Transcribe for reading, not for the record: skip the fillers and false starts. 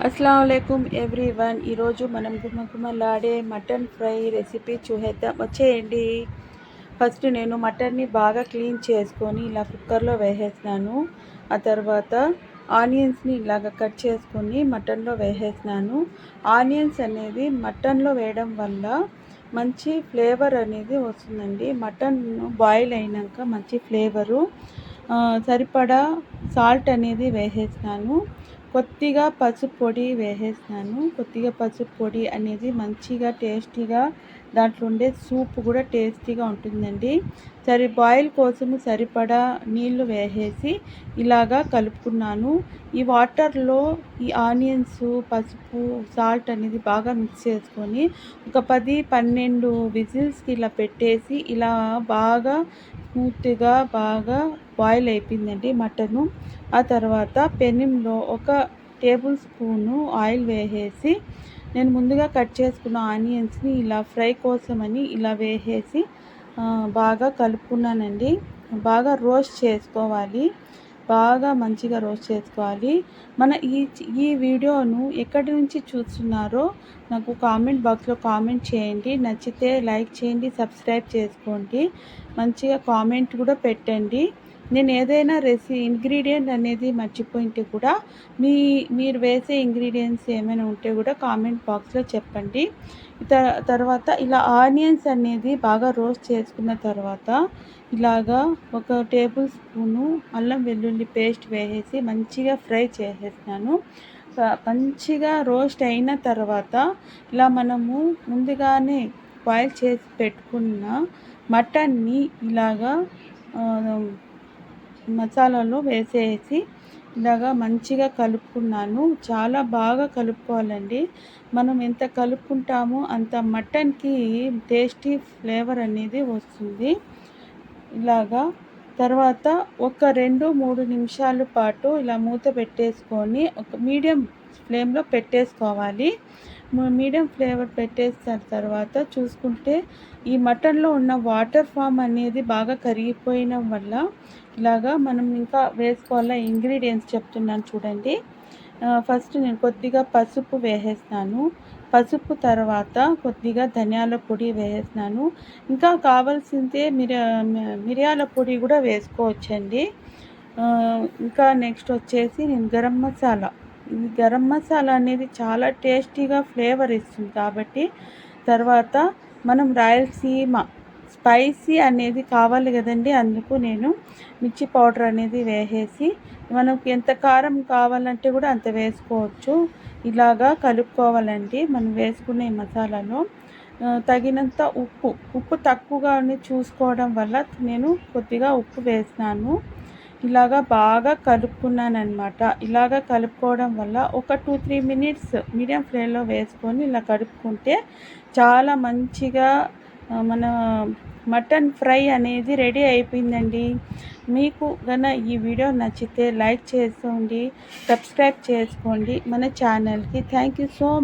अस्सलाम वालेकुम एवरीवन। ఈరోజు మనం గుమగుమలాడే మటన్ ఫ్రై రెసిపీ చూసేద్దాం వచ్చేయండి. ఫస్ట్ నేను మటన్ని బాగా క్లీన్ చేసుకొని ఇలా కుక్కర్లో వేసేసినాను. ఆ తర్వాత ఆనియన్స్ని ఇలాగ కట్ చేసుకొని మటన్లో వేసేసినాను. ఆనియన్స్ అనేది మటన్లో వేయడం వల్ల మంచి ఫ్లేవర్ అనేది వస్తుందండి. మటన్ బాయిల్ అయినాక మంచి ఫ్లేవరు. సరిపడా సాల్ట్ అనేది వేసేసినాను. కొద్దిగా పసుపు పొడి వేసేసినాను. కొద్దిగా పసుపు పొడి అనేది మంచిగా టేస్టీగా దాంట్లో ఉండే సూప్ కూడా టేస్టీగా ఉంటుందండి. బాయిల్ కోసము సరిపడా నీళ్లు వేసేసి ఇలాగా కలుపుకున్నాను. ఈ వాటర్లో ఈ ఆనియన్స్, పసుపు, సాల్ట్ అనేది బాగా మిక్స్ చేసుకొని ఒక 10-12 విజిల్స్కి ఇలా పెట్టేసి ఇలా బాగా స్మూత్గా బాగా బాయిల్ అయిపోయిందండి మటను. ఆ తర్వాత పెనంలో ఒక టేబుల్ స్పూను ఆయిల్ వేసేసి నేను ముందుగా కట్ చేసుకున్న ఆనియన్స్ని ఇలా ఫ్రై కోసమని ఇలా వేసేసి బాగా కలుపుకున్నానండి. బాగా రోస్ట్ చేసుకోవాలి. బాగా మంచిగా రోస్ట్ చేసుకోవాలి. మన ఈ వీడియోను ఎక్కడి నుంచి చూస్తున్నారో నాకు కామెంట్ బాక్స్లో కామెంట్ చేయండి. నచ్చితే లైక్ చేయండి, సబ్స్క్రైబ్ చేసుకోండి, మంచిగా కామెంట్ కూడా పెట్టండి. నేను ఏదైనా ఇంగ్రీడియంట్ అనేది మర్చిపోయింటే కూడా మీరు వేసే ఇంగ్రీడియంట్స్ ఏమైనా ఉంటే కూడా కామెంట్ బాక్స్లో చెప్పండి. తర్వాత ఇలా ఆనియన్స్ అనేది బాగా రోస్ట్ చేసుకున్న తర్వాత ఇలాగా ఒక టేబుల్ స్పూను అల్లం వెల్లుల్లి పేస్ట్ వేసేసి మంచిగా ఫ్రై చేసేసినాను. మంచిగా రోస్ట్ అయిన తర్వాత ఇలా మనము ముందుగానే బాయిల్ చేసి పెట్టుకున్న మటన్ని ఇలాగా మసాలాలో వేసేసి ఇలాగా మంచిగా కలుపుకున్నాను. చాలా బాగా కలుపుకోవాలండి. మనం ఎంత కలుపుకుంటామో అంత మటన్కి టేస్టీ ఫ్లేవర్ అనేది వస్తుంది. ఇలాగా తర్వాత ఒక 2-3 నిమిషాల పాటు ఇలా మూత పెట్టేసుకొని ఒక మీడియం ఫ్లేమ్లో పెట్టేసుకోవాలి. మీడియం ఫ్లేవర్ పెట్టేసిన తర్వాత చూసుకుంటే ఈ మటన్లో ఉన్న వాటర్ ఫామ్ అనేది బాగా కరిగిపోయిన వల్ల ఇలాగా మనం ఇంకా వేసుకోవాల ఇంగ్రీడియంట్స్ చెప్తున్నాను చూడండి. ఫస్ట్ నేను కొద్దిగా పసుపు వేసేస్తాను. పసుపు తర్వాత కొద్దిగా ధనియాల పొడి వేసేసినాను. ఇంకా కావాల్సిందే మిరియాల పొడి కూడా వేసుకోవచ్చండి. ఇంకా నెక్స్ట్ వచ్చేసి నేను గరం మసాలా. ఈ గరం మసాలా అనేది చాలా టేస్టీగా ఫ్లేవర్ ఇస్తుంది కాబట్టి తర్వాత మనం రాయలసీమ స్పైసీ అనేది కావాలి కదండి, అందుకు నేను మిర్చి పౌడర్ అనేది వేసేసి మనకు ఎంత కారం కావాలంటే కూడా అంత వేసుకోవచ్చు. ఇలాగా కలుపుకోవాలండి. మనం వేసుకునే మసాలాలో తగినంత ఉప్పు తక్కువగా చూసుకోవడం వల్ల నేను కొద్దిగా ఉప్పు వేసినాను. ఇలాగా బాగా కలుపుకున్నాను అనమాట. ఇలాగా కలుపుకోవడం వల్ల ఒక 2-3 మినిట్స్ మీడియం ఫ్లేమ్లో వేసుకొని ఇలా కలుపుకుంటే చాలా మంచిగా మన మటన్ ఫ్రై అనేది రెడీ అయిపోయిందండి. మీకు గన ఈ వీడియో నచ్చితే లైక్ చేసుకోండి, సబ్స్క్రైబ్ చేసుకోండి మన ఛానల్కి. Thank you so much.